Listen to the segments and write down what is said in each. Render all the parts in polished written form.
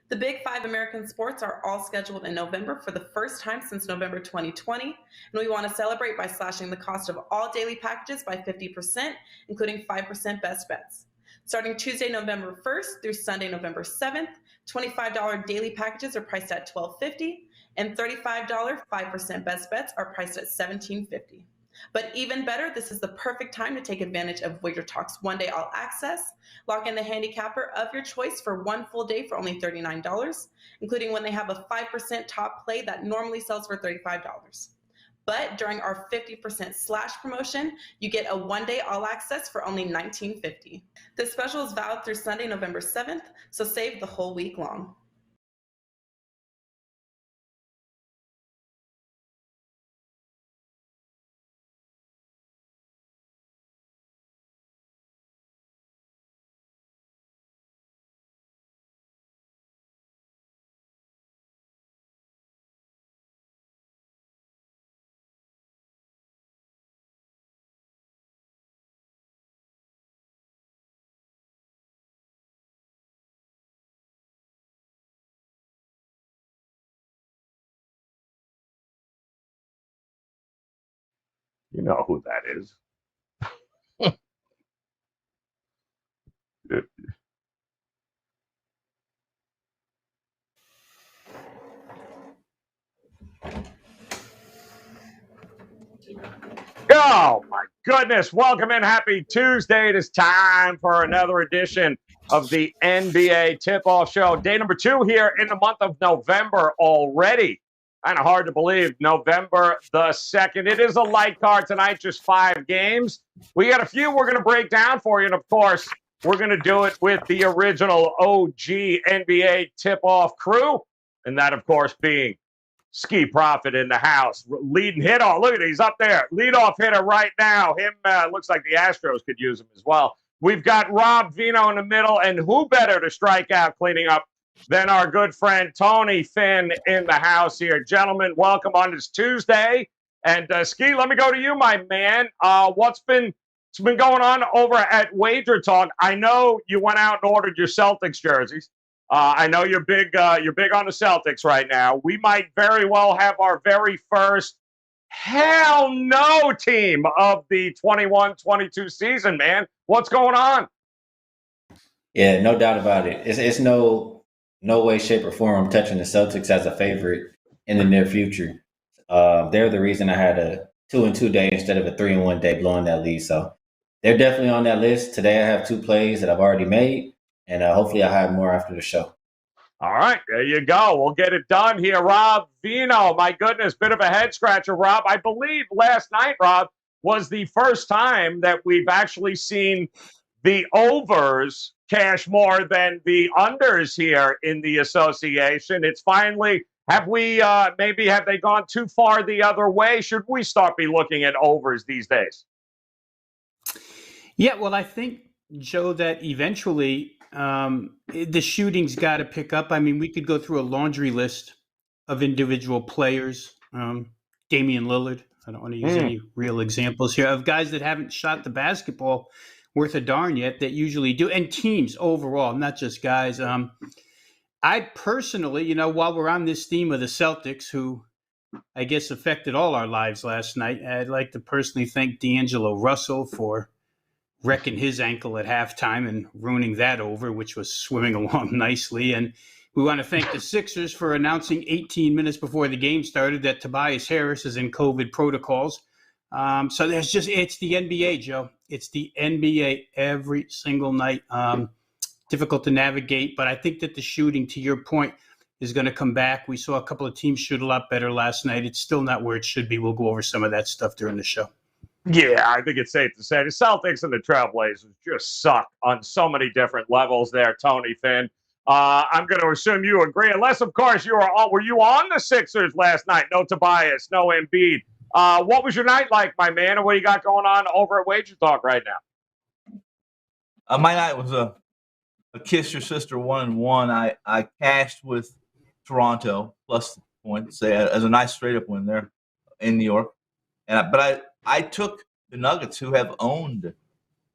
The Big Five American sports are all scheduled in November for the first time since November 2020, and we want to celebrate by slashing the cost of all daily packages by 50%, including 5% best bets. Starting Tuesday, November 1st through Sunday, November 7th, $25 daily packages are priced at $12.50, and $35 5% best bets are priced at $17.50. But even better, this is the perfect time to take advantage of WagerTalk's one-day all access. Lock in the handicapper of your choice for one full day for only $39, including when they have a 5% top play that normally sells for $35. But during our 50% slash promotion, you get a one-day all access for only $19.50. This special is valid through Sunday, November 7th, so save the whole week long. You know who that is. Oh, my goodness. Welcome in. Happy Tuesday. It is time for another edition of the NBA Tip-Off Show. Day number 2 here in the month of November already. Kind of hard to believe. November the 2nd. It is a light card tonight, just 5 games. We got a few we're going to break down for you. And, of course, we're going to do it with the original OG NBA Tip-Off crew. And that, of course, being Skee Profit in the house. Leading hit off. Look at it. He's up there. Leadoff hitter right now. Him looks like the Astros could use him as well. We've got Rob Vino in the middle. And who better to strike out cleaning up than our good friend Tony Finn in the house here. Gentlemen, welcome on this Tuesday. And Skee, let me go to you, my man. What's been going on over at WagerTalk? I know you went out and ordered your Celtics jerseys. I know you're big on the Celtics right now. We might very well have our very first hell no team of the 21-22 season, man. What's going on? Yeah, no doubt about it. It's no way, shape, or form I'm touching the Celtics as a favorite in the near future. They're the reason I had a 2-2 day instead of a 3-1 day blowing that lead. So they're definitely on that list. Today I have 2 plays that I've already made. And hopefully I'll have more after the show. All right, there you go. We'll get it done here. Rob Vino, my goodness, bit of a head scratcher, Rob. I believe last night, Rob, was the first time that we've actually seen the overs cash more than the unders here in the association. It's finally, have they gone too far the other way? Should we start be looking at overs these days? Yeah, well, I think, Joe, that eventually the shooting's got to pick up. I mean, we could go through a laundry list of individual players. Damian Lillard, I don't want to use any real examples here, of guys that haven't shot the basketball worth a darn yet that usually do, and teams overall, not just guys. I personally, while we're on this theme of the Celtics, who I guess affected all our lives last night, I'd like to personally thank D'Angelo Russell for wrecking his ankle at halftime and ruining that over, which was swimming along nicely. And we want to thank the Sixers for announcing 18 minutes before the game started that Tobias Harris is in COVID protocols. So it's the NBA, Joe. It's the NBA every single night. Difficult to navigate, but I think that the shooting, to your point, is going to come back. We saw a couple of teams shoot a lot better last night. It's still not where it should be. We'll go over some of that stuff during the show. Yeah, I think it's safe to say the Celtics and the Trailblazers just suck on so many different levels there, Tony Finn. I'm going to assume you agree, unless, of course, were you on the Sixers last night? No Tobias, no Embiid. What was your night like, my man, and what do you got going on over at WagerTalk right now? My night was a kiss your sister 1-1. I cashed with Toronto plus the points as a nice straight up win there in New York, but I took the Nuggets, who have owned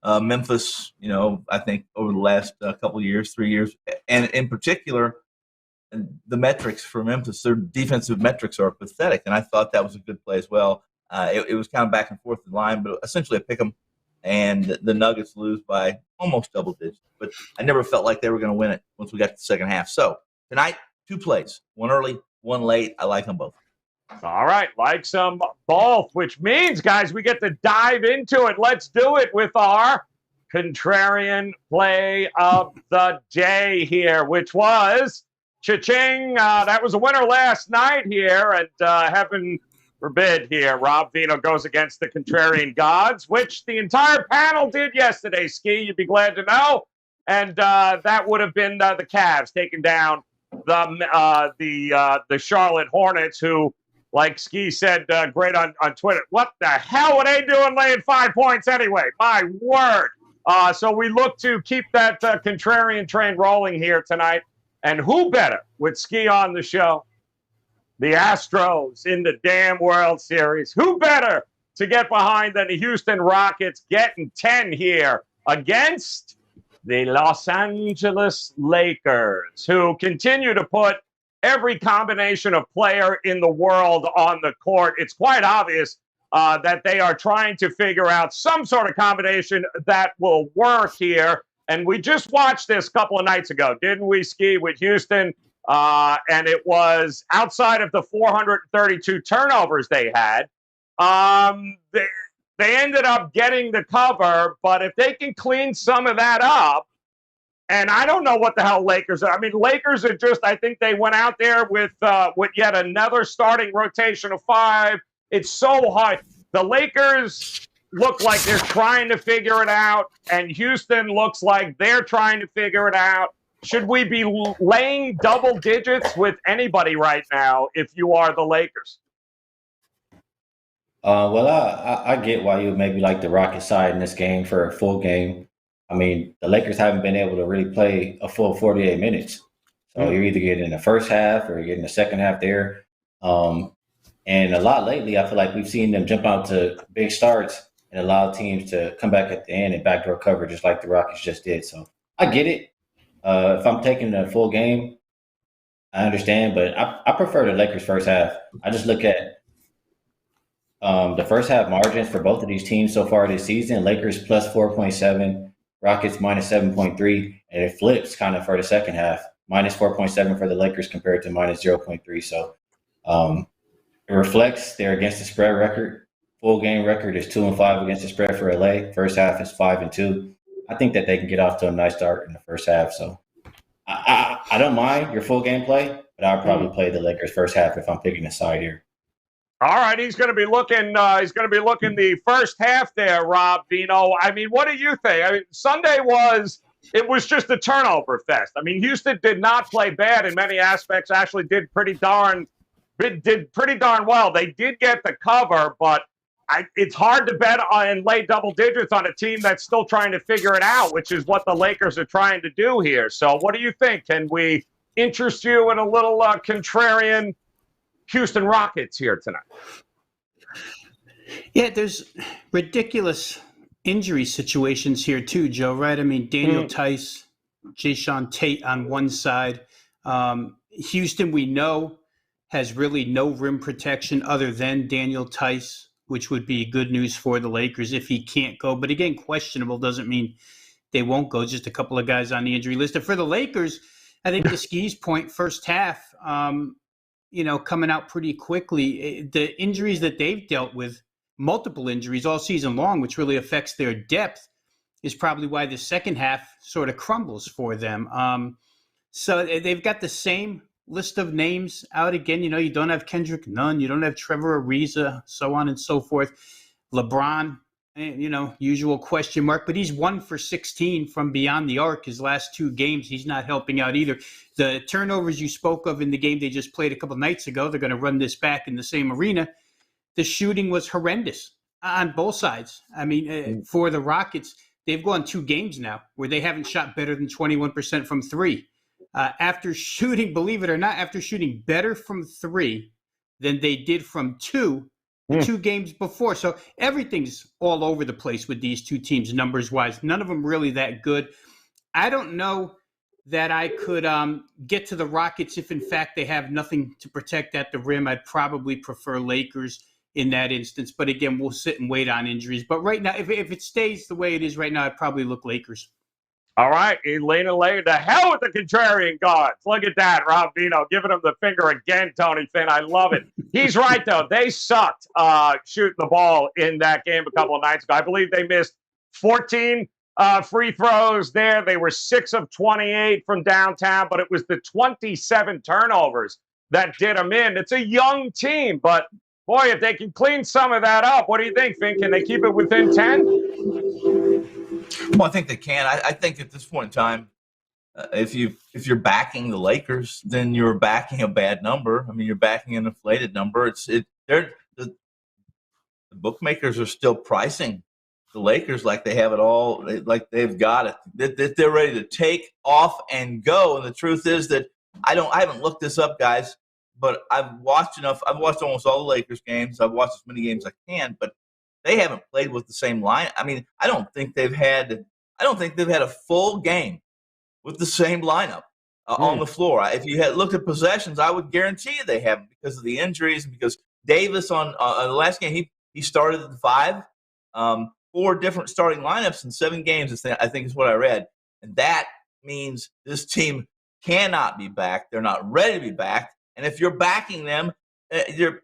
Memphis, I think over the last couple of years, 3 years, and in particular and the metrics for Memphis, their defensive metrics are pathetic, and I thought that was a good play as well. It was kind of back and forth in line, but essentially a pick 'em, and the Nuggets lose by almost double digits. But I never felt like they were going to win it once we got to the second half. So tonight, 2 plays, one early, one late. I like them both. All right, like some both, which means, guys, we get to dive into it. Let's do it with our contrarian play of the day here, which was cha-ching. That was a winner last night here, and heaven forbid here, Rob Vino goes against the contrarian gods, which the entire panel did yesterday, Skee, you'd be glad to know. And that would have been the Cavs taking down the Charlotte Hornets, who, like Skee said great on Twitter, what the hell were they doing laying 5 points anyway? My word. So we look to keep that contrarian train rolling here tonight. And who better with Skee on the show? The Astros in the damn World Series. Who better to get behind than the Houston Rockets getting 10 here against the Los Angeles Lakers, who continue to put every combination of player in the world on the court. It's quite obvious that they are trying to figure out some sort of combination that will work here. And we just watched this a couple of nights ago, didn't we, Skee, with Houston? And it was outside of the 432 turnovers they had. They ended up getting the cover, but if they can clean some of that up, and I don't know what the hell Lakers are. I mean, Lakers are just, I think they went out there with yet another starting rotation of 5. It's so hard. The Lakers look like they're trying to figure it out, and Houston looks like they're trying to figure it out. Should we be laying double digits with anybody right now if you are the Lakers? Well, I get why you maybe like the Rocket side in this game for a full game. I mean, the Lakers haven't been able to really play a full 48 minutes. So you're either getting the first half or you're getting the second half there. And a lot lately, I feel like we've seen them jump out to big starts and allow teams to come back at the end and backdoor cover just like the Rockets just did. So I get it. If I'm taking the full game, I understand, but I prefer the Lakers first half. I just look at the first half margins for both of these teams so far this season. Lakers plus 4.7, Rockets minus 7.3, and it flips kind of for the second half. Minus 4.7 for the Lakers compared to minus 0.3. So it reflects their against the spread record. Full game record is 2-5 against the spread for LA. First half is 5-2. I think that they can get off to a nice start in the first half. So I don't mind your full game play, but I'll probably play the Lakers first half if I'm picking a side here. All right, he's going to be looking. He's going to be looking the first half there, Rob Vino. I mean, what do you think? I mean, Sunday was just a turnover fest. I mean, Houston did not play bad in many aspects. Actually, did pretty darn well. They did get the cover, but it's hard to bet on and lay double digits on a team that's still trying to figure it out, which is what the Lakers are trying to do here. So, what do you think? Can we interest you in a little contrarian Houston Rockets here tonight? Yeah, there's ridiculous injury situations here too, Joe, right? I mean, Daniel Tice, Jayshawn Tate on one side. Houston, we know, has really no rim protection other than Daniel Tice, which would be good news for the Lakers if he can't go. But again, questionable doesn't mean they won't go. Just a couple of guys on the injury list. And for the Lakers, I think to Skee's point, first half, coming out pretty quickly. The injuries that they've dealt with, multiple injuries all season long, which really affects their depth, is probably why the second half sort of crumbles for them. So they've got the same list of names out again. You don't have Kendrick Nunn, you don't have Trevor Ariza, so on and so forth. LeBron, usual question mark, but he's 1 for 16 from beyond the arc his last 2 games. He's not helping out either. The turnovers you spoke of in the game they just played a couple nights ago, they're going to run this back in the same arena. The shooting was horrendous on both sides. I mean, for the Rockets, they've gone 2 games now where they haven't shot better than 21% from 3. After shooting, believe it or not, after shooting better from 3 than they did from 2 games before. So everything's all over the place with these 2 teams numbers-wise. None of them really that good. I don't know that I could get to the Rockets if, in fact, they have nothing to protect at the rim. I'd probably prefer Lakers in that instance. But again, we'll sit and wait on injuries. But right now, if it stays the way it is right now, I'd probably look Lakers. All right, Elena Lay, the hell with the contrarian guards. Look at that, Rob Vino giving him the finger again, Tony Finn. I love it. He's right, though. They sucked shooting the ball in that game a couple of nights ago. I believe they missed 14 free throws there. They were 6 of 28 from downtown, but it was the 27 turnovers that did them in. It's a young team, but, boy, if they can clean some of that up, what do you think, Finn? Can they keep it within 10? Well, I think they can. I think at this point in time, if you're backing the Lakers, then you're backing a bad number. I mean, you're backing an inflated number. The bookmakers are still pricing the Lakers like they have it all, like they've got it. They're ready to take off and go. And the truth is that I haven't looked this up, guys, but I've watched enough. I've watched almost all the Lakers games. I've watched as many games as I can, but they haven't played with the same line. I mean, I don't think they've had a full game with the same lineup on the floor. If you had looked at possessions, I would guarantee you they haven't because of the injuries. Because Davis on the last game, he started at the 5, 4 different starting lineups in 7 games. I think is what I read, and that means this team cannot be back. They're not ready to be back. And if you're backing them, you're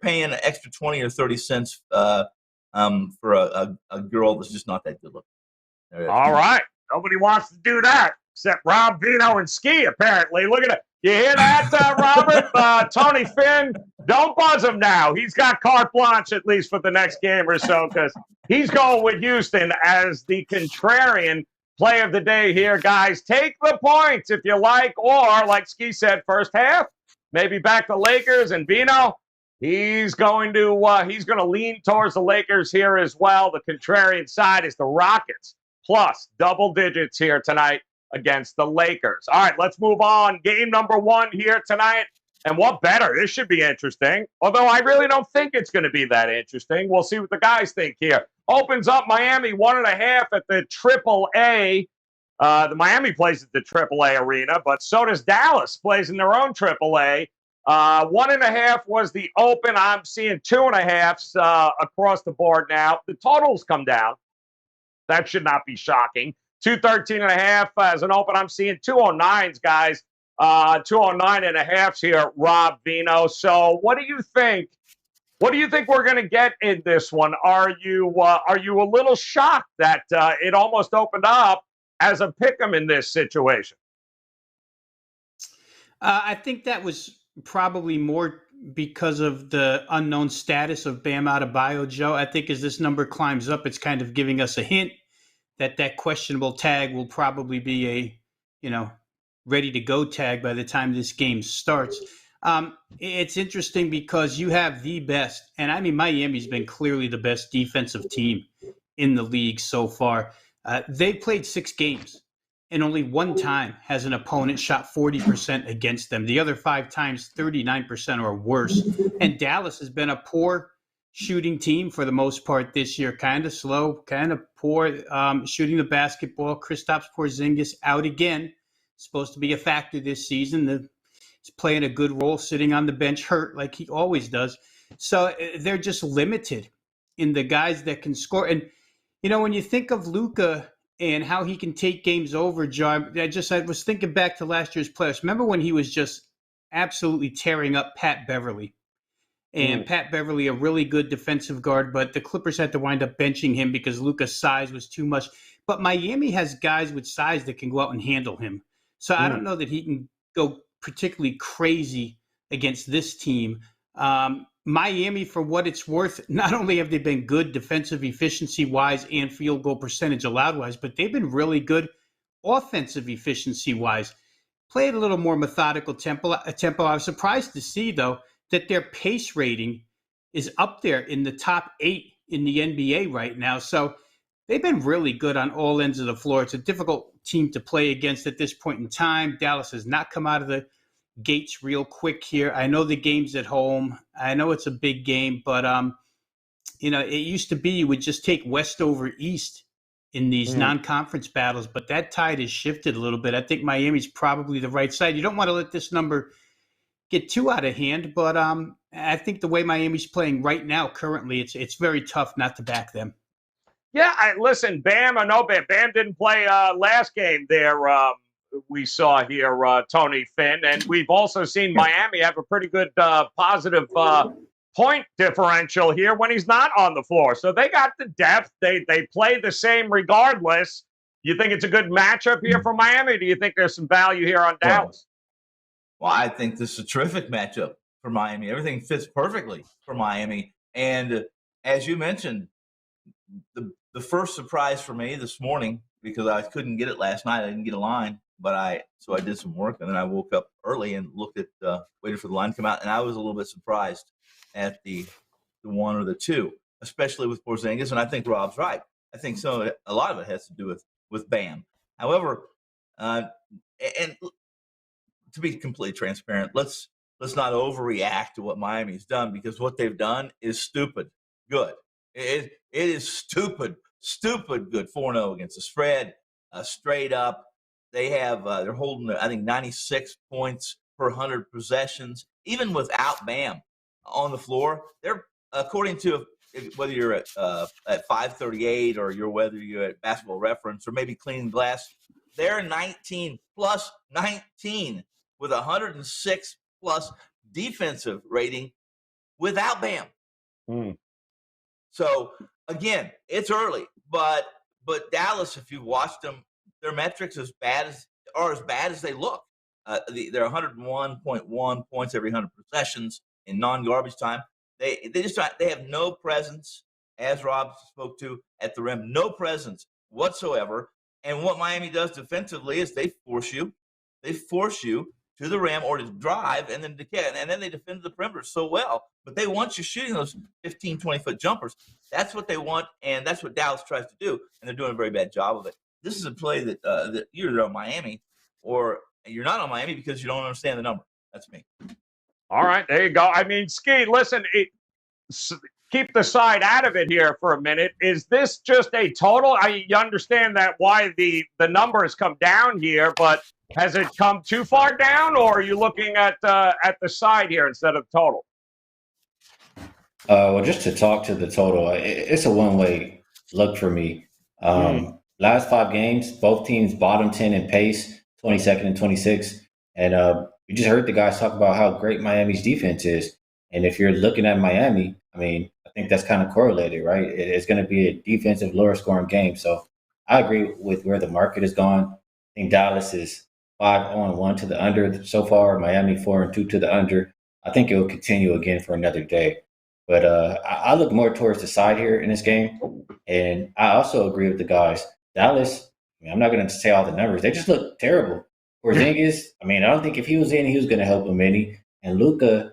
paying an extra 20 or 30 cents for a girl that's just not that good looking. All right. Nobody wants to do that except Rob Vino and Skee, apparently. Look at it. You hear that, Robert? Tony Finn, don't buzz him now. He's got carte blanche at least for the next game or so because he's going with Houston as the contrarian play of the day here. Guys, take the points if you like, or like Skee said, first half. Maybe back to Lakers and Vino. He's going to lean towards the Lakers here as well. The contrarian side is the Rockets plus double digits here tonight against the Lakers. All right, let's move on. Game number 1 here tonight. And what better? This should be interesting. Although I really don't think it's going to be that interesting. We'll see what the guys think here. Opens up Miami 1.5 at the AAA. The Miami plays at the AAA arena, but so does Dallas, plays in their own AAA. 1.5 was the open. I'm seeing 2.5s across the board now. The totals come down. That should not be shocking. 213.5 as an open. I'm seeing 209s, guys. 209.5s here, Rob Vino. So what do you think? What do you think we're going to get in this one? Are you a little shocked that it almost opened up as a pick'em in this situation? I think that was probably more because of the unknown status of Bam Adebayo, Joe. I think as this number climbs up, it's kind of giving us a hint that questionable tag will probably be a, ready to go tag by the time this game starts. It's interesting because you have the best, and I mean, Miami's been clearly the best defensive team in the league so far. They played 6 games, and only one time has an opponent shot 40% against them. The other 5 times, 39% or worse. And Dallas has been a poor shooting team for the most part this year. Kind of slow, kind of poor shooting the basketball. Kristaps Porzingis out again. Supposed to be a factor this season. He's playing a good role, sitting on the bench, hurt like he always does. So they're just limited in the guys that can score. And, when you think of Luka and how he can take games over, Joe, I was thinking back to last year's playoffs. Remember when he was just absolutely tearing up Pat Beverly? And Pat Beverly, a really good defensive guard, but the Clippers had to wind up benching him because Luka's size was too much. But Miami has guys with size that can go out and handle him. So I don't know that he can go particularly crazy against this team. Miami, for what it's worth, not only have they been good defensive efficiency-wise and field goal percentage allowed-wise, but they've been really good offensive efficiency-wise. Played a little more methodical tempo. I was surprised to see, though, that their pace rating is up there in the top 8 in the NBA right now. So they've been really good on all ends of the floor. It's a difficult team to play against at this point in time. Dallas has not come out of the gates real quick here. I know the game's at home. I know it's a big game, but it used to be you would just take West over East in these non-conference battles, but that tide has shifted a little bit. I think Miami's probably the right side. You don't want to let this number get too out of hand, but I think the way Miami's playing right now, currently, it's very tough not to back them. Yeah, listen, Bam, I know Bam didn't play last game there. We saw here, Tony Finn, and we've also seen Miami have a pretty good positive point differential here when he's not on the floor. So they got the depth. They play the same regardless. You think it's a good matchup here for Miami? Or do you think there's some value here on Dallas? Well, I think this is a terrific matchup for Miami. Everything fits perfectly for Miami. And as you mentioned, the first surprise for me this morning, because I couldn't get it last night, I didn't get a line, so I did some work, and then I woke up early and looked at waited for the line to come out, and I was a little bit surprised at the 1 or the 2, especially with Porzingis. And I think Rob's right. I think a lot of it has to do with Bam. However, and to be completely transparent, let's not overreact to what Miami's done, because what they've done is stupid good. It is stupid good. 4-0 against the spread, straight up. They have they're holding, I think, 96 points per 100 possessions, even without Bam on the floor. They're, according to whether you're at 538 or whether you're at Basketball Reference or maybe Clean Glass, they're 19 plus 19 with 106 plus defensive rating without Bam. So again, it's early, but Dallas, if you've watched them, their metrics are as bad as they look. They're 101.1 points every 100 possessions in non-garbage time. They have no presence, as Rob spoke to, at the rim, no presence whatsoever. And what Miami does defensively is they force you to the rim or to drive and then they defend the perimeter so well. But they want you shooting those 15, 20-foot jumpers. That's what they want, and that's what Dallas tries to do, and they're doing a very bad job of it. This is a play that you're on Miami, or you're not on Miami because you don't understand the number. That's me. All right, there you go. I mean, Skee, listen, keep the side out of it here for a minute. Is this just a total? You understand that why the number has come down here, but has it come too far down, or are you looking at the side here instead of total? Well, just to talk to the total, it's a one-way look for me. Last 5 games, both teams bottom 10 in pace, 22nd and 26th. And you just heard the guys talk about how great Miami's defense is. And if you're looking at Miami, I mean, I think that's kind of correlated, right? It's going to be a defensive, lower-scoring game. So I agree with where the market has gone. I think Dallas is 5-1 to the under so far. Miami 4-2 to the under. I think it will continue again for another day. But I look more towards the side here in this game. And I also agree with the guys. Dallas, I mean, I'm not going to say all the numbers. They just look terrible. Porzingis, I mean, I don't think if he was in, he was going to help him any. And Luka,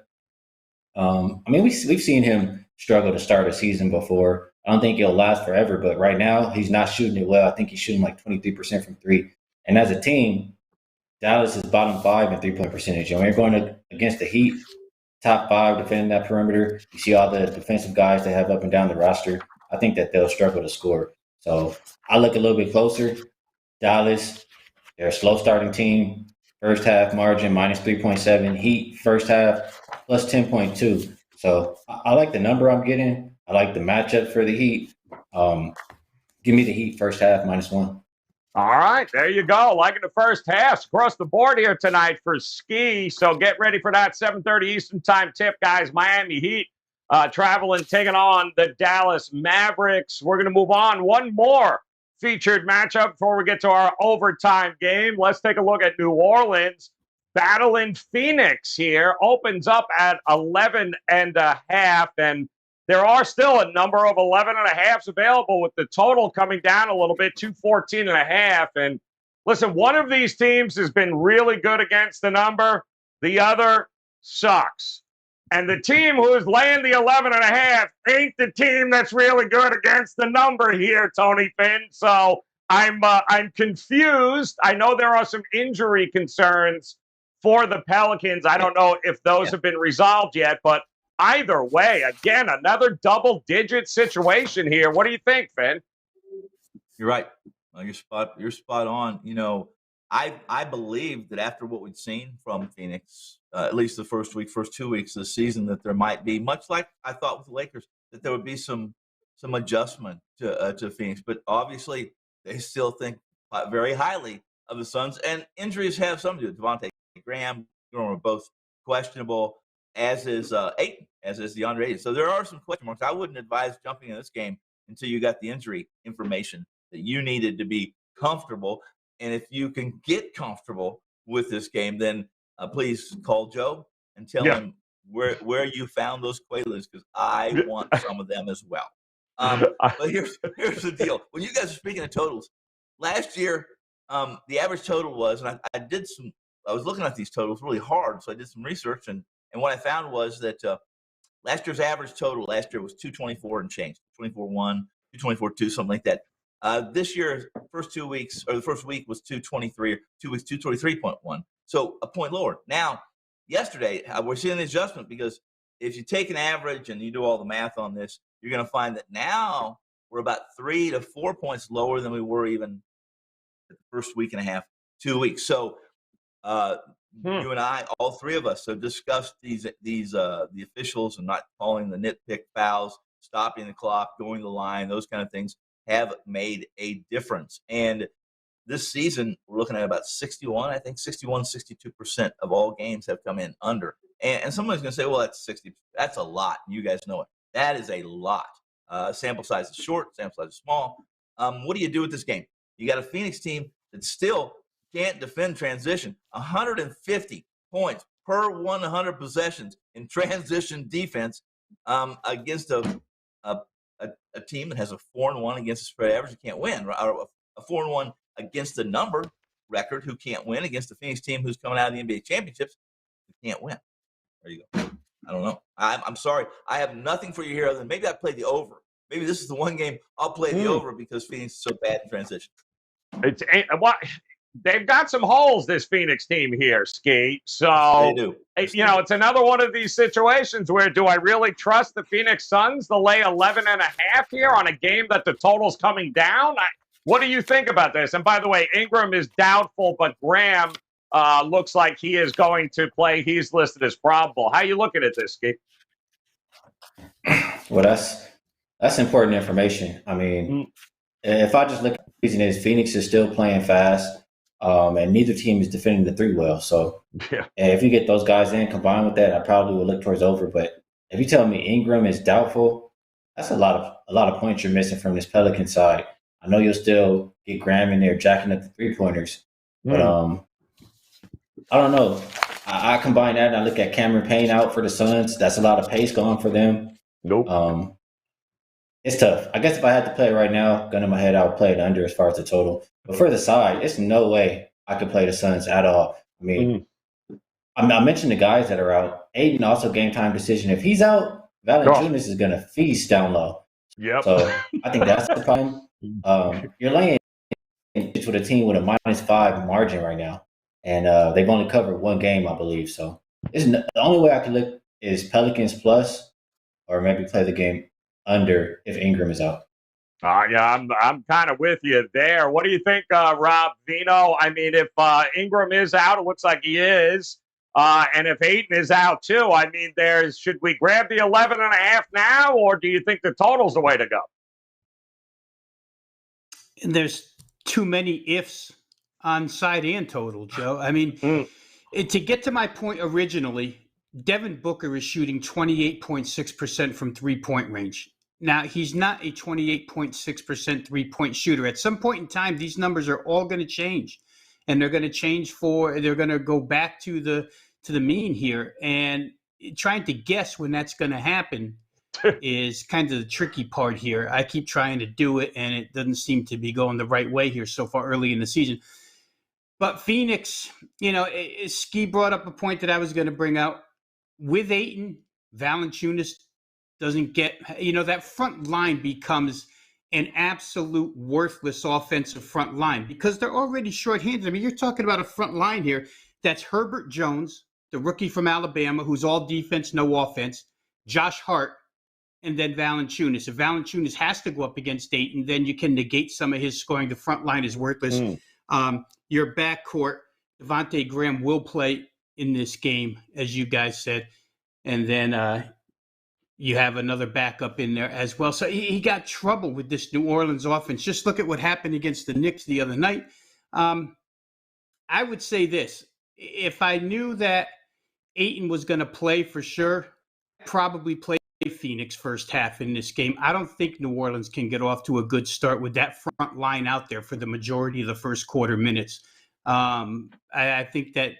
I mean, we've seen him struggle to start a season before. I don't think it'll last forever. But right now, he's not shooting it well. I think he's shooting like 23% from 3. And as a team, Dallas is bottom 5 in three-point percentage. And when you're going against the Heat, top 5 defending that perimeter, you see all the defensive guys they have up and down the roster. I think that they'll struggle to score. So I look a little bit closer. Dallas, they're a slow starting team. First half margin minus 3.7. Heat first half plus 10.2. So I like the number I'm getting. I like the matchup for the Heat. Give me the Heat first half minus 1. All right, there you go. Liking the first half across the board here tonight for Skee. So get ready for that 7:30 Eastern time tip, guys. Miami Heat traveling, taking on the Dallas Mavericks. We're going to move on. One more featured matchup before we get to our overtime game. Let's take a look at New Orleans battling Phoenix here. Opens up at 11.5, and there are still a number of 11.5s available, with the total coming down a little bit, 214.5. And listen, one of these teams has been really good against the number. The other sucks. And the team who's laying the 11.5 ain't the team that's really good against the number here, Tony Finn. So I'm confused. I know there are some injury concerns for the Pelicans. I don't know if those have been resolved yet, but either way, again, another double-digit situation here. What do you think, Finn? You're right. You're spot on. I believe that after what we'd seen from Phoenix, at least the first 2 weeks of the season, that there might be, much like I thought with the Lakers, that there would be some adjustment to Phoenix. But obviously, they still think very highly of the Suns, and injuries have something to do. Devontae Graham, are both questionable, as is Ayton, as is DeAndre Ayton. So there are some question marks. I wouldn't advise jumping in this game until you got the injury information that you needed to be comfortable. And if you can get comfortable with this game, then please call Joe and tell him where you found those Quaaludes, because I want some of them as well. But here's the deal. When you guys are speaking of totals, last year the average total was, and I was looking at these totals really hard, so I did some research, and what I found was that last year's average total was 224 and change, 224.1, 224.2, something like that. This year, the first week was 223, 2 weeks 223.1, so a point lower. Now, yesterday we're seeing the adjustment, because if you take an average and you do all the math on this, you're going to find that now we're about 3 to 4 points lower than we were even the first week and a half, 2 weeks. So you and I, all three of us, have discussed the officials and not calling the nitpick fouls, stopping the clock, going to the line, those kind of things have made a difference. And this season, we're looking at about 62% of all games have come in under. And someone's going to say, well, that's 60. That's a lot. You guys know it. That is a lot. Sample size is short. Sample size is small. What do you do with this game? You got a Phoenix team that still can't defend transition. 150 points per 100 possessions in transition defense against a team that has a 4-1 against the spread average who can't win, or a 4-1 against the number record who can't win, against the Phoenix team who's coming out of the NBA championships who can't win. There you go. I don't know. I'm sorry. I have nothing for you here other than maybe I play the over. Maybe this is the one game I'll play the over, because Phoenix is so bad in transition. They've got some holes, this Phoenix team here, Skee. So, they do. It's another one of these situations where, do I really trust the Phoenix Suns to lay 11.5 here on a game that the total's coming down? What do you think about this? And by the way, Ingram is doubtful, but Graham looks like he is going to play. He's listed as probable. How are you looking at this, Skee? Well, that's important information. I mean, if I just look at the season, Phoenix is still playing fast, and neither team is defending the three well. So if you get those guys in, combined with that, I probably would look towards over. But if you tell me Ingram is doubtful, that's a lot of points you're missing from this Pelican side. I know you'll still get Graham in there jacking up the 3-pointers, but I don't know. I combine that and I look at Cameron Payne out for the Suns. That's a lot of pace going for them. Nope. It's tough. I guess if I had to play right now, gun in my head, I would play it under as far as the total. But for the side, it's no way I could play the Suns at all. I mean, I mentioned the guys that are out. Ayton also game time decision. If he's out, Valanciunas is going to feast down low. Yep. So I think that's the problem. You're laying with a team with a -5 margin right now, and they've only covered one game, I believe. So the only way I can look is Pelicans plus, or maybe play the game under if Ingram is out. Yeah, I'm kind of with you there. What do you think, Rob Vino? I mean, if Ingram is out, it looks like he is, and if Ayton is out too, I mean, should we grab the 11.5 now, or do you think the total's the way to go? And there's too many ifs on side and total, Joe. I mean, to get to my point originally, Devin Booker is shooting 28.6% from three-point range. Now, he's not a 28.6% three-point shooter. At some point in time, these numbers are all going to change, and they're going to change they're going to go back to the mean here. And trying to guess when that's going to happen is kind of the tricky part here. I keep trying to do it, and it doesn't seem to be going the right way here so far early in the season. But Phoenix, Skee brought up a point that I was going to bring out. With Ayton, Valanciunas doesn't get, that front line becomes an absolute worthless offensive front line because they're already shorthanded. I mean, you're talking about a front line here that's Herbert Jones, the rookie from Alabama, who's all defense, no offense, Josh Hart, and then Valanciunas. If Valanciunas has to go up against Dayton, then you can negate some of his scoring. The front line is worthless. Your backcourt, Devontae Graham will play in this game, as you guys said. And then you have another backup in there as well. So he got trouble with this New Orleans offense. Just look at what happened against the Knicks the other night. I would say this. If I knew that Ayton was going to play for sure, probably play Phoenix first half in this game. I don't think New Orleans can get off to a good start with that front line out there for the majority of the first quarter minutes. I think that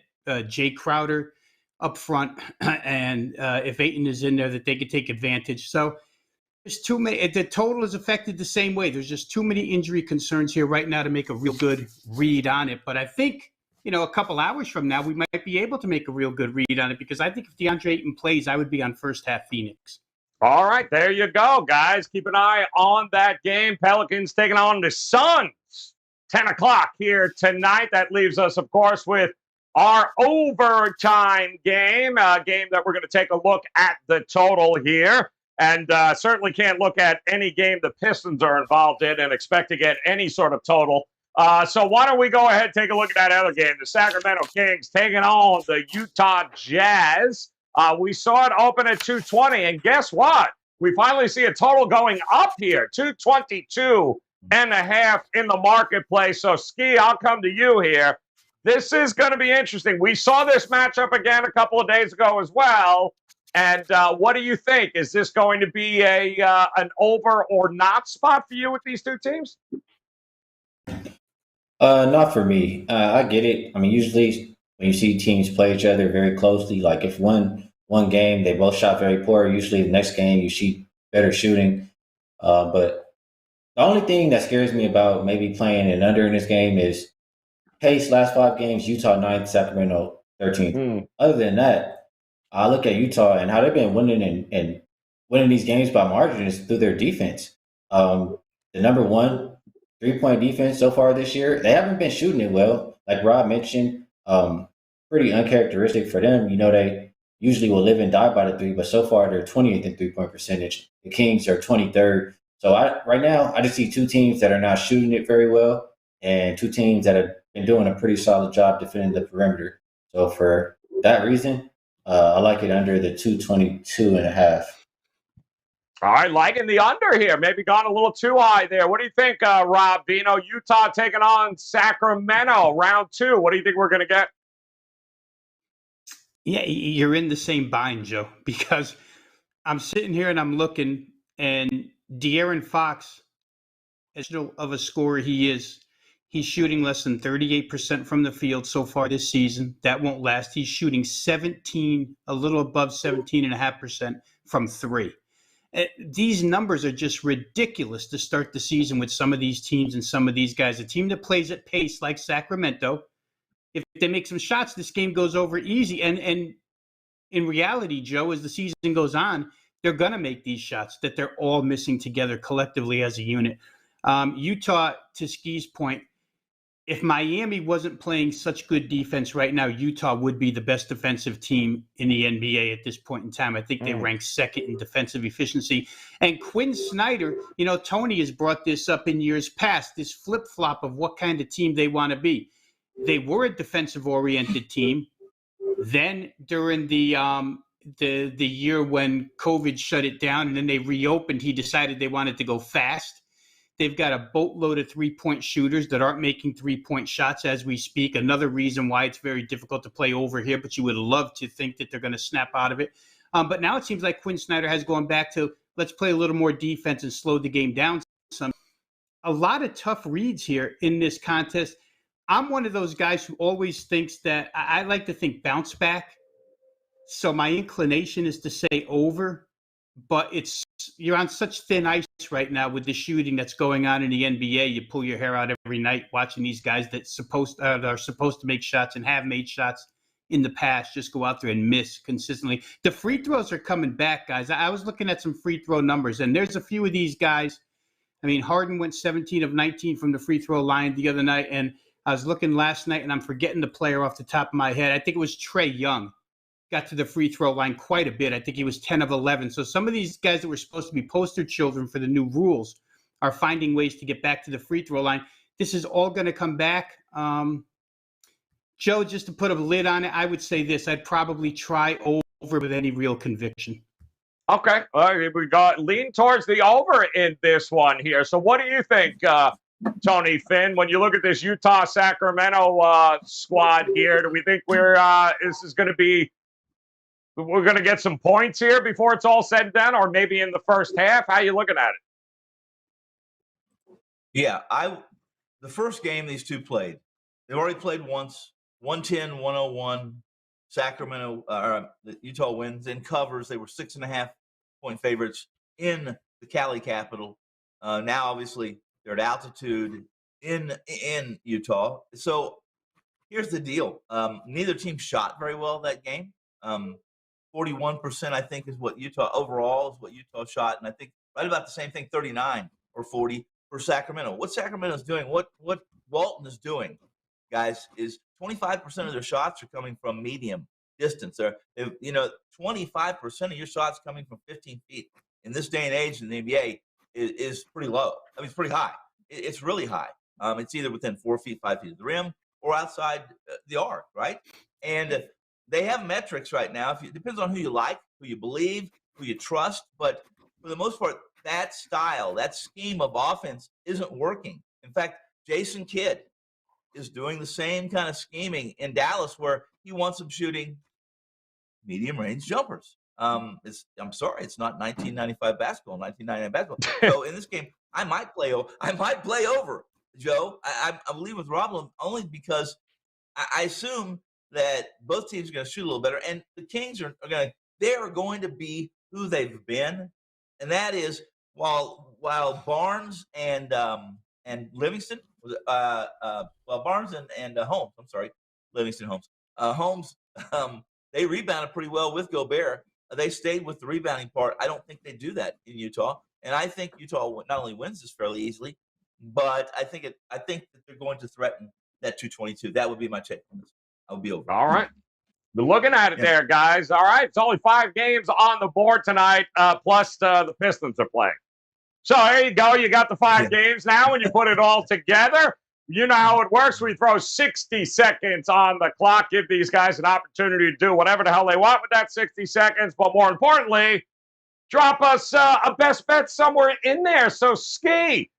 Jay Crowder up front and if Ayton is in there, that they could take advantage. So there's too many. The total is affected the same way. There's just too many injury concerns here right now to make a real good read on it. But I think, a couple hours from now, we might be able to make a real good read on it, because I think if DeAndre Ayton plays, I would be on first half Phoenix. All right, there you go, guys. Keep an eye on that game. Pelicans taking on the Suns, 10 o'clock here tonight. That leaves us, of course, with our overtime game, a game that we're going to take a look at the total here. And certainly can't look at any game the Pistons are involved in and expect to get any sort of total. So why don't we go ahead and take a look at that other game, the Sacramento Kings taking on the Utah Jazz. We saw it open at 220, and guess what? We finally see a total going up here, 222 and a half in the marketplace. So, Skee, I'll come to you here. This is going to be interesting. We saw this matchup again a couple of days ago as well. And what do you think? Is this going to be an over or not spot for you with these two teams? Not for me. I get it. I mean, usually when you see teams play each other very closely, like if one game they both shot very poor, usually the next game you see better shooting. But the only thing that scares me about maybe playing an under in this game is pace. Last 5 games, Utah 9th, Sacramento 13th. Other than that, I look at Utah and how they've been winning and winning these games by margin is through their defense. The number 1 3-point defense so far this year, they haven't been shooting it well. Like Rob mentioned, pretty uncharacteristic for them. They usually will live and die by the 3, but so far they're 20th in 3-point percentage. The Kings are 23rd. So right now, I just see 2 teams that are not shooting it very well and 2 teams that have been doing a pretty solid job defending the perimeter. So for that reason, I like it under the 222 and a half. All right, liking the under here. Maybe gone a little too high there. What do you think, Rob? Utah taking on Sacramento, round 2. What do you think we're going to get? Yeah, you're in the same bind, Joe, because I'm sitting here and I'm looking, and De'Aaron Fox, as of a scorer he is, he's shooting less than 38% from the field so far this season. That won't last. He's shooting a little above 17.5% from 3. These numbers are just ridiculous to start the season with some of these teams and some of these guys. A team that plays at pace like Sacramento, if they make some shots, this game goes over easy. And in reality, Joe, as the season goes on, they're going to make these shots that they're all missing together collectively as a unit. Utah, to Skee's point, if Miami wasn't playing such good defense right now, Utah would be the best defensive team in the NBA at this point in time. I think they rank 2nd in defensive efficiency. And Quinn Snyder, Tony has brought this up in years past, this flip-flop of what kind of team they want to be. They were a defensive-oriented team. Then during the year when COVID shut it down and then they reopened, he decided they wanted to go fast. They've got a boatload of 3-point shooters that aren't making 3-point shots as we speak. Another reason why it's very difficult to play over here, but you would love to think that they're going to snap out of it. But now it seems like Quinn Snyder has gone back to let's play a little more defense and slow the game down some. A lot of tough reads here in this contest. I'm one of those guys who always thinks that I like to think bounce back. So my inclination is to say over, but you're on such thin ice right now with the shooting that's going on in the NBA. You pull your hair out every night watching these guys that are supposed to make shots and have made shots in the past just go out there and miss consistently. The free throws are coming back, guys. I was looking at some free throw numbers, and there's a few of these guys. I mean, Harden went 17 of 19 from the free throw line the other night, and I was looking last night, and I'm forgetting the player off the top of my head. I think it was Trae Young. got to the free throw line quite a bit. I think he was 10 of 11. So some of these guys that were supposed to be poster children for the new rules are finding ways to get back to the free throw line. This is all going to come back. Joe, just to put a lid on it, I would say this. I'd probably try over with any real conviction. Okay. We got lean towards the over in this one here. So what do you think, Tony Finn, when you look at this Utah-Sacramento squad here? Do we think we're going to get some points here before it's all said and done, or maybe in the first half? How are you looking at it? Yeah, the first game these two played, they've already played once, 110-101. Sacramento, Utah wins and covers. They were 6.5-point favorites in the Cali capital. Now, obviously, they're at altitude in Utah. So here's the deal. Neither team shot very well that game. 41%, I think, is what Utah overall is what Utah shot, and I think right about the same thing, 39 or 40 for Sacramento. What Sacramento's doing, what Walton is doing, guys, is 25% of their shots are coming from medium distance. 25% of your shots coming from 15 feet in this day and age in the NBA is pretty low. I mean, it's pretty high. It's really high. It's either within 4 feet, 5 feet of the rim, or outside the arc, right? And they have metrics right now. It depends on who you like, who you believe, who you trust. But for the most part, that style, that scheme of offense isn't working. In fact, Jason Kidd is doing the same kind of scheming in Dallas, where he wants them shooting medium-range jumpers. I'm sorry, it's not 1995 basketball, 1999 basketball. So in this game, I might play over, Joe. I believe with Roblin only because I assume that both teams are going to shoot a little better, and the Kings are going to be who they've been, and that is while Barnes and Livingston, Barnes and Holmes. I'm sorry, Livingston Holmes. Holmes, they rebounded pretty well with Gobert. They stayed with the rebounding part. I don't think they do that in Utah, and I think Utah not only wins this fairly easily, but I think that they're going to threaten that 222. That would be my take on this. I would be over. All right. We're looking at it there, guys. All right. It's only 5 games on the board tonight, plus the Pistons are playing. So there you go. You got the 5 games now. When you put it all together, you know how it works. We throw 60 seconds on the clock, give these guys an opportunity to do whatever the hell they want with that 60 seconds. But more importantly, drop us a best bet somewhere in there. So, Skee,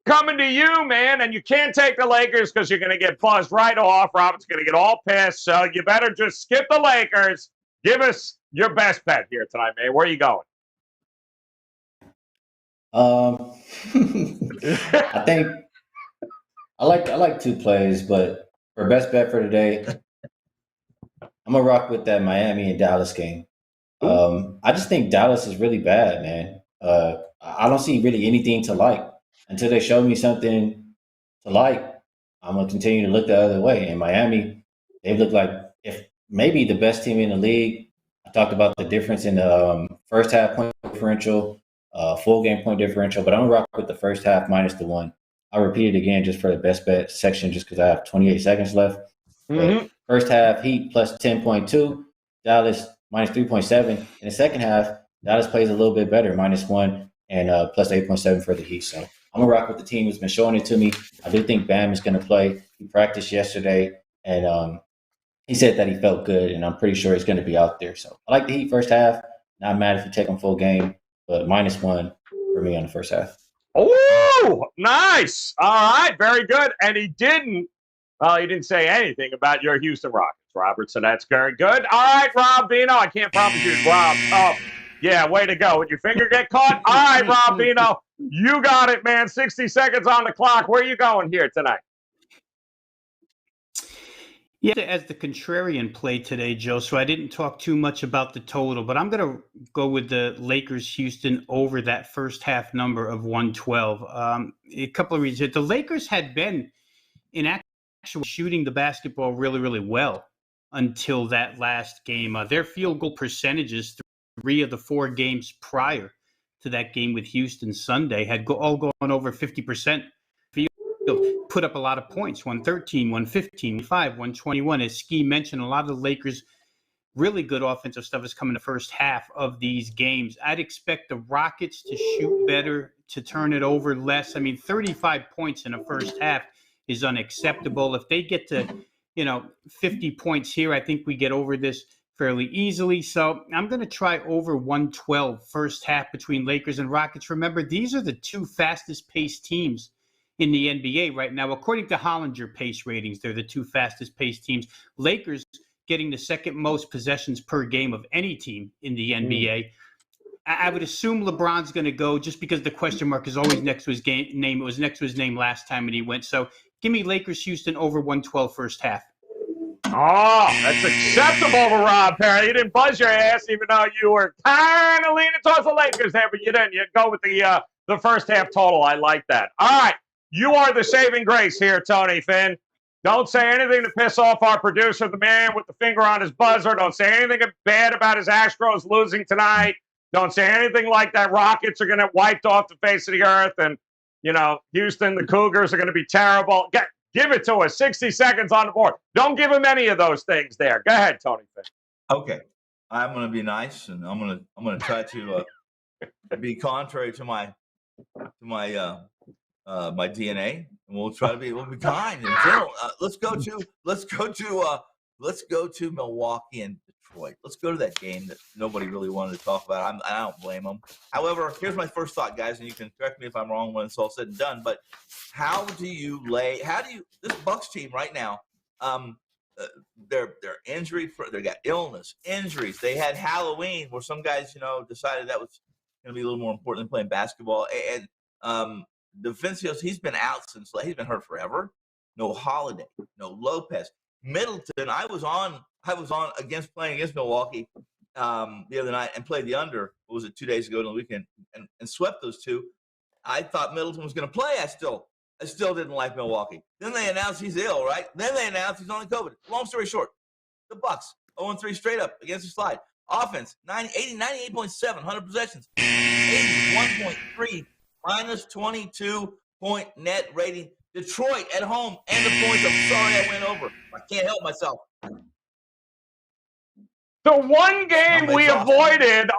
coming to you, man. And you can't take the Lakers because you're going to get buzzed right off. Robert's going to get all pissed. So you better just skip the Lakers. Give us your best bet here tonight, man. Where are you going? I think I like 2 plays, but for best bet for today, I'm gonna rock with that Miami and Dallas game. I just think Dallas is really bad, man. I don't see really anything to like until they show me something to like. I'm gonna continue to look the other way. And Miami, they look like if maybe the best team in the league. I talked about the difference in the first half point differential. Full game point differential, but I'm gonna rock with the first half minus the 1. I'll repeat it again just for the best bet section, just because I have 28 seconds left. First half, Heat plus 10.2, Dallas minus 3.7. In the second half, Dallas plays a little bit better, minus 1 and plus 8.7 for the Heat. So I'm gonna rock with the team who's been showing it to me. I do think Bam is gonna play. He practiced yesterday, and he said that he felt good, and I'm pretty sure he's gonna be out there. So I like the Heat first half. Not mad if you take them full game. But minus 1 for me on the first half. Oh, nice. All right, very good. And he didn't say anything about your Houston Rockets, Robert, so that's very good. All right, Rob Vino. I can't promise you, Rob. Oh, yeah, way to go. Would your finger get caught? All right, Rob Vino. You got it, man. 60 seconds on the clock. Where are you going here tonight? Yeah, as the contrarian play today, Joe, so I didn't talk too much about the total, but I'm going to go with the Lakers-Houston over that first half number of 112. A couple of reasons. The Lakers had been in actual shooting the basketball really, really well until that last game. Their field goal percentages 3 of the 4 games prior to that game with Houston Sunday had all gone over 50%. Put up a lot of points, 113, 115, 5, 121. As Skee mentioned, a lot of the Lakers really good offensive stuff is coming the first half of these games. I'd expect the Rockets to shoot better, to turn it over less. I mean, 35 points in the first half is unacceptable. If they get to, 50 points here, I think we get over this fairly easily. So I'm going to try over 112 first half between Lakers and Rockets. Remember, these are the two fastest paced teams in the NBA right now. According to Hollinger pace ratings, they're the two fastest paced teams. Lakers getting the second most possessions per game of any team in the NBA. I would assume LeBron's going to go just because the question mark is always next to his name. It was next to his name last time when he went. So give me Lakers Houston over 112 first half. Oh, that's acceptable to Rob Perry. You didn't buzz your ass, even though you were kind of leaning towards the Lakers there, but you didn't. You go with the first half total. I like that. All right, you are the saving grace here, Tony Finn. Don't say anything to piss off our producer, the man with the finger on his buzzer. Don't say anything bad about his Astros losing tonight. Don't say anything like that Rockets are going to get wiped off the face of the earth and, Houston, the Cougars are going to be terrible. Give it to us. 60 seconds on the board. Don't give him any of those things there. Go ahead, Tony Finn. Okay. I'm going to be nice, and I'm going to try to be contrary to my DNA, and we'll be kind and gentle. Let's go to Milwaukee and Detroit. Let's go to that game that nobody really wanted to talk about. I don't blame them. However, here's my first thought, guys, and you can correct me if I'm wrong when it's all said and done. But this Bucks team right now? They're injury. They got illness, injuries. They had Halloween where some guys, decided that was going to be a little more important than playing basketball. And Defensios, he's been out he's been hurt forever. No Holiday, no Lopez. Middleton, I was on playing against Milwaukee the other night and played the under. What was it, 2 days ago on the weekend, and swept those two. I thought Middleton was going to play. I still didn't like Milwaukee. Then they announced he's ill, right? Then they announced he's on COVID. Long story short, the Bucks 0-3 straight up against the slide. Offense 98.7, 100 possessions, 81.3, minus 22-point net rating. Detroit at home and the points. I'm sorry I went over. I can't help myself. The one game we avoided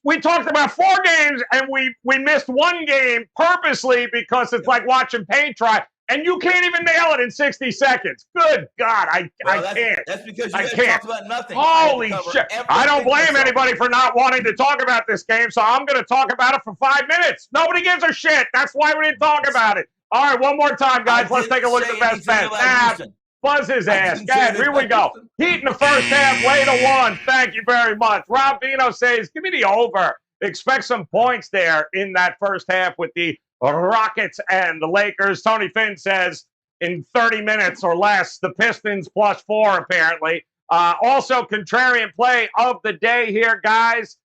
we talked about 4 games and we missed one game purposely because it's like watching paint dry, and you can't even nail it in 60 seconds. Good God, I can't. That's because you guys talked about nothing. Holy shit. I don't blame anybody for not wanting to talk about this game, so I'm going to talk about it for 5 minutes. Nobody gives a shit. That's why we didn't talk about it. All right, one more time, guys. Let's take a look at the best bets. Buzz his ass. Guys, here we go. Heat in the first half, lay to 1. Thank you very much. Rob Vino says, give me the over. Expect some points there in that first half with the Rockets and the Lakers. Tony Finn says in 30 minutes or less, the Pistons +4, apparently. Also, contrarian play of the day here, guys.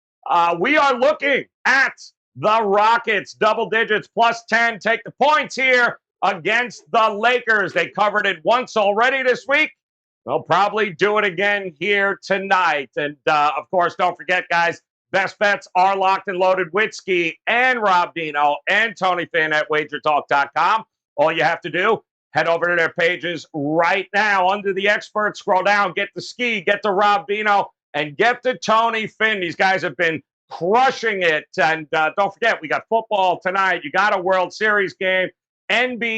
We are looking at the Rockets, double digits, +10. Take the points here against the Lakers. They covered it once already this week. They'll probably do it again here tonight. And, of course, don't forget, guys, best bets are locked and loaded with Skee and Rob Dino and Tony Finn at WagerTalk.com. All you have to do, head over to their pages right now. Under the experts, scroll down, get the Skee, get the Rob Dino, and get the Tony Finn. These guys have been crushing it. And don't forget, we got football tonight. You got a World Series game. NBA